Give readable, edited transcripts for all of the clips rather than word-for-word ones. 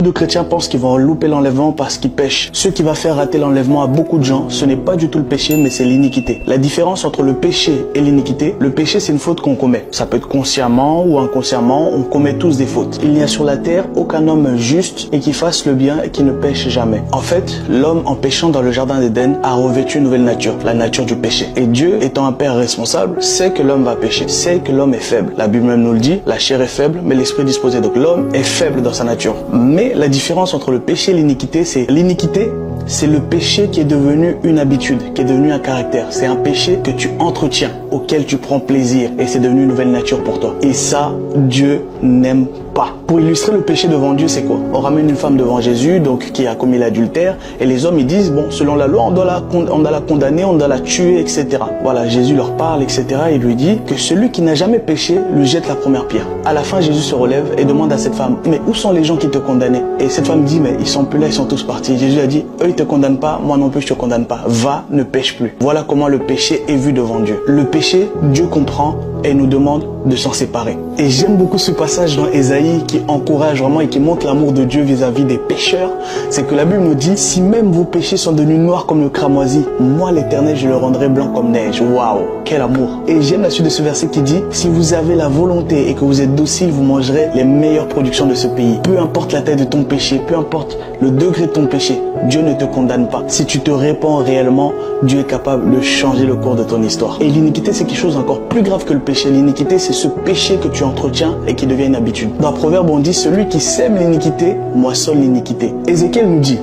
Beaucoup de chrétiens pensent qu'ils vont louper l'enlèvement parce qu'ils pêchent. Ce qui va faire rater l'enlèvement à beaucoup de gens, ce n'est pas du tout le péché, mais c'est l'iniquité. La différence entre le péché et l'iniquité, le péché c'est une faute qu'on commet. Ça peut être consciemment ou inconsciemment, on commet tous des fautes. Il n'y a sur la terre aucun homme juste et qui fasse le bien et qui ne pêche jamais. En fait, l'homme en péchant dans le jardin d'Éden a revêtu une nouvelle nature, la nature du péché. Et Dieu, étant un père responsable, sait que l'homme va pécher, sait que l'homme est faible. La Bible même nous le dit, la chair est faible, mais l'esprit est disposé. Donc l'homme est faible dans sa nature. Mais la différence entre le péché et l'iniquité, c'est le péché qui est devenu une habitude, qui est devenu un caractère. C'est un péché que tu entretiens, auquel tu prends plaisir et c'est devenu une nouvelle nature pour toi. Et ça, Dieu n'aime pas. Pour illustrer le péché devant Dieu, c'est quoi? On ramène une femme devant Jésus, donc qui a commis l'adultère, et les hommes ils disent, bon, selon la loi, on doit la condamner, on doit la tuer, etc. Voilà, Jésus leur parle, etc. Et lui dit que celui qui n'a jamais péché lui jette la première pierre. À la fin, Jésus se relève et demande à cette femme, mais où sont les gens qui te condamnaient? Et cette femme dit, mais ils sont plus là, ils sont tous partis. Jésus a dit, eux ils te condamnent pas, moi non plus je te condamne pas. Va, ne pêche plus. Voilà comment le péché est vu devant Dieu. Le péché, Dieu comprend et nous demande de s'en séparer. Et j'aime beaucoup ce passage dans Ésaïe qui encourage vraiment et qui montre l'amour de Dieu vis-à-vis des pécheurs. C'est que la Bible nous dit, si même vos péchés sont devenus noirs comme le cramoisi, moi l'Éternel je le rendrai blanc comme neige. Waouh, quel amour. Et j'aime la suite de ce verset qui dit, si vous avez la volonté et que vous êtes docile, vous mangerez les meilleures productions de ce pays. Peu importe la taille de ton péché, peu importe le degré de ton péché, Dieu ne te condamne pas. Si tu te répands réellement, Dieu est capable de changer le cours de ton histoire. Et l'iniquité, c'est quelque chose d'encore plus grave que le péché. L'iniquité, c'est ce péché que tu entretiens et qui devient une habitude. Dans Proverbe, on dit, celui qui sème l'iniquité, moissonne l'iniquité. Ézéchiel nous dit,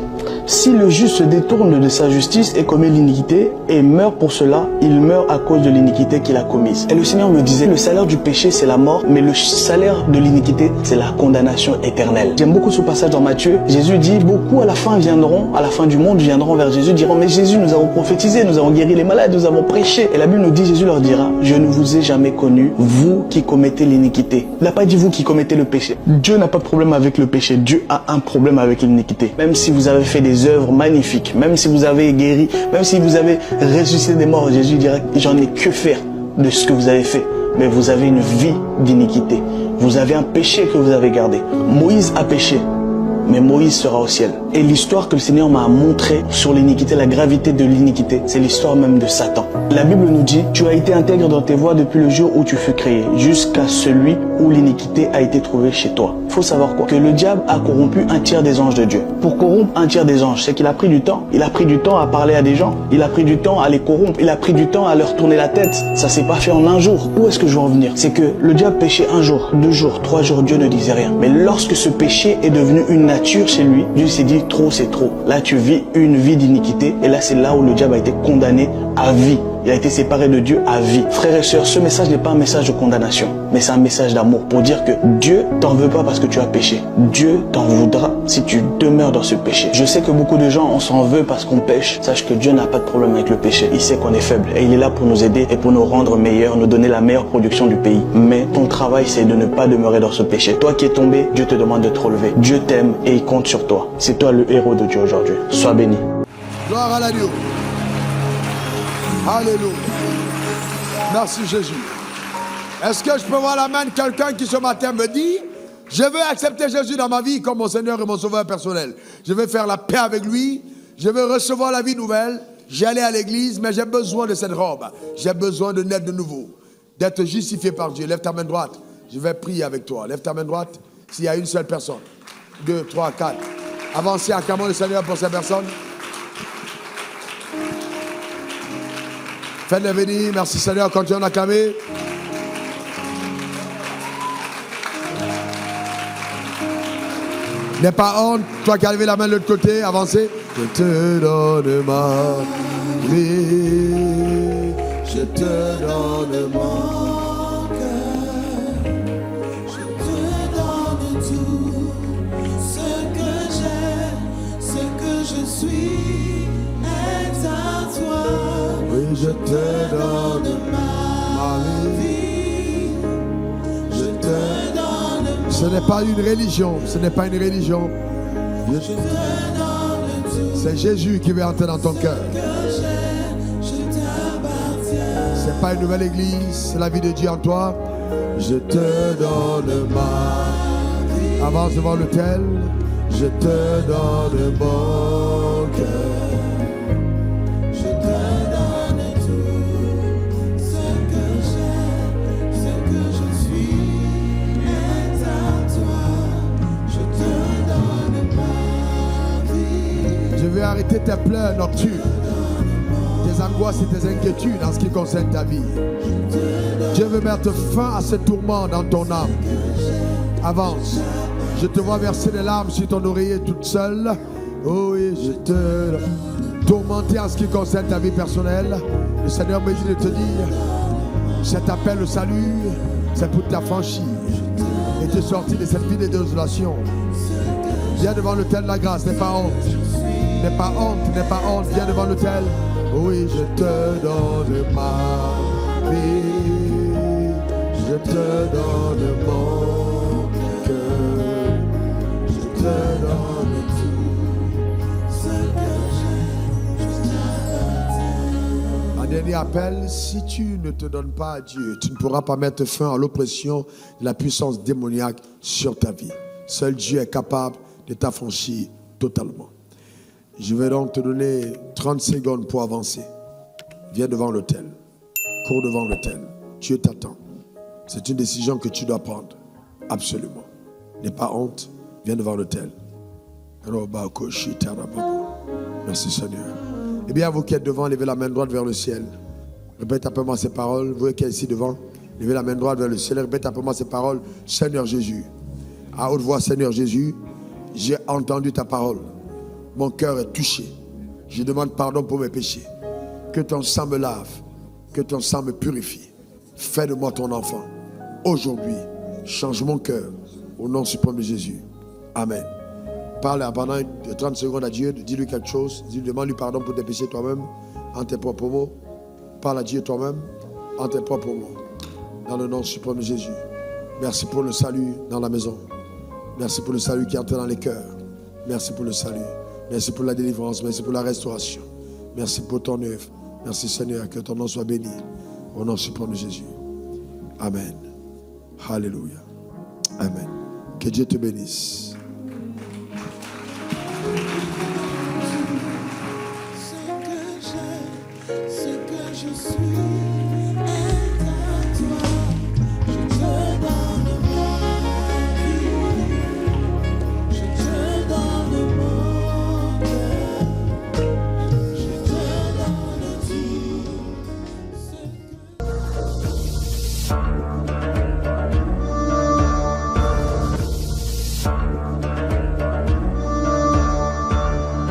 si le juste se détourne de sa justice et commet l'iniquité et meurt pour cela, il meurt à cause de l'iniquité qu'il a commise. Et le Seigneur me disait, le salaire du péché c'est la mort, mais le salaire de l'iniquité c'est la condamnation éternelle. J'aime beaucoup ce passage dans Matthieu. Jésus dit, beaucoup à la fin du monde viendront vers Jésus, diront, mais Jésus, nous avons prophétisé, nous avons guéri les malades, nous avons prêché. Et la Bible nous dit, Jésus leur dira, je ne vous ai jamais connu, vous qui commettez l'iniquité. Il n'a pas dit vous qui commettez le péché. Dieu n'a pas de problème avec le péché, Dieu a un problème avec l'iniquité. Même si vous avez fait des œuvres magnifiques, même si vous avez guéri, même si vous avez ressuscité des morts, Jésus dira, j'en ai que faire de ce que vous avez fait. Mais vous avez une vie d'iniquité. Vous avez un péché que vous avez gardé. Moïse a péché, mais Moïse sera au ciel. Et l'histoire que le Seigneur m'a montrée sur l'iniquité, la gravité de l'iniquité, c'est l'histoire même de Satan. La Bible nous dit, tu as été intègre dans tes voies depuis le jour où tu fus créé, jusqu'à celui où l'iniquité a été trouvée chez toi. Il faut savoir quoi? Que le diable a corrompu un tiers des anges de Dieu. Pour corrompre un tiers des anges, c'est qu'il a pris du temps. Il a pris du temps à parler à des gens. Il a pris du temps à les corrompre. Il a pris du temps à leur tourner la tête. Ça s'est pas fait en un jour. Où est-ce que je veux en venir? C'est que le diable péchait un jour, 2 jours, 3 jours, Dieu ne disait rien. Mais lorsque ce péché est devenu une nature chez lui, Dieu s'est dit, trop c'est trop. Là tu vis une vie d'iniquité et là c'est là où le diable a été condamné à vie. Il a été séparé de Dieu à vie. Frères et sœurs, ce message n'est pas un message de condamnation, mais c'est un message d'amour pour dire que Dieu t'en veut pas parce que tu as péché. Dieu t'en voudra si tu demeures dans ce péché. Je sais que beaucoup de gens, on s'en veut parce qu'on pêche. Sache que Dieu n'a pas de problème avec le péché. Il sait qu'on est faible et il est là pour nous aider et pour nous rendre meilleurs, nous donner la meilleure production du pays. Mais ton travail, c'est de ne pas demeurer dans ce péché. Toi qui es tombé, Dieu te demande de te relever. Dieu t'aime et il compte sur toi. C'est toi le héros de Dieu aujourd'hui. Sois béni. Gloire à l'agneau. Alléluia. Merci Jésus. Est-ce que je peux voir la main de quelqu'un qui ce matin me dit, je veux accepter Jésus dans ma vie comme mon Seigneur et mon Sauveur personnel. Je veux faire la paix avec lui. Je veux recevoir la vie nouvelle. J'allais à l'église, mais j'ai besoin de cette robe. J'ai besoin de naître de nouveau. D'être justifié par Dieu. Lève ta main droite. Je vais prier avec toi. Lève ta main droite. S'il y a une seule personne. 2, 3, 4. Avancez, acclamons le Seigneur pour ces personnes. Faites-les venir. Merci Seigneur. Continuons d'acclamer. N'aie pas honte. Toi qui as levé la main de l'autre côté, avancez. Je te donne ma vie. Je te donne mon cœur. Je te donne tout ce que j'ai, ce que je suis est à toi. Oui, je te donne ma vie. Je te donne. Ce n'est pas une religion. Ce n'est pas une religion. Je te donne tout. C'est Jésus qui veut entrer dans ton cœur. C'est pas une nouvelle église, c'est la vie de Dieu en toi. Je te donne ma vie. Avance devant l'autel. Je te donne mon cœur. Je te donne tout ce que j'ai, ce que je suis est à toi. Je te donne ma vie. Je vais arrêter tes pleurs nocturnes, tes angoisses et tes inquiétudes en ce qui concerne ta vie. Dieu veut mettre fin à ce tourment dans ton âme. Avance. Je te vois verser des larmes sur ton oreiller toute seule. Oh oui, je te tourmenté en ce qui concerne ta vie personnelle. Le Seigneur me dit de te dire, cet appel au salut, c'est pour t'affranchir et te sortir de cette vie de désolation. Viens devant l'autel de la grâce, n'aie pas honte. N'aie pas honte, n'aie pas honte, viens devant l'autel. Oui, je te donne ma vie. Je te donne mon cœur. Je te donne tout ce que j'ai. Un dernier appel, si tu ne te donnes pas à Dieu, tu ne pourras pas mettre fin à l'oppression de la puissance démoniaque sur ta vie. Seul Dieu est capable de t'affranchir totalement. Je vais donc te donner 30 secondes pour avancer. Viens devant l'autel. Cours devant l'autel. Dieu t'attend. C'est une décision que tu dois prendre. Absolument. N'aie pas honte. Viens devant l'autel. Merci Seigneur. Eh bien, vous qui êtes devant, levez la main droite vers le ciel. Répète après moi ces paroles. Vous qui êtes ici devant, levez la main droite vers le ciel. Répète après moi ces paroles. Seigneur Jésus. À haute voix, Seigneur Jésus, j'ai entendu ta parole. Mon cœur est touché. Je demande pardon pour mes péchés. Que ton sang me lave. Que ton sang me purifie. Fais de moi ton enfant. Aujourd'hui, change mon cœur. Au nom suprême de Jésus. Amen. Parle pendant 30 secondes à Dieu. Dis-lui quelque chose. Demande-lui pardon pour tes péchés toi-même. En tes propres mots. Parle à Dieu toi-même. En tes propres mots. Dans le nom suprême de Jésus. Merci pour le salut dans la maison. Merci pour le salut qui entre dans les cœurs. Merci pour le salut. Merci pour la délivrance. Merci pour la restauration. Merci pour ton œuvre. Merci Seigneur. Que ton nom soit béni. Au nom suprême de Jésus. Amen. Alléluia. Amen. Que Dieu te bénisse.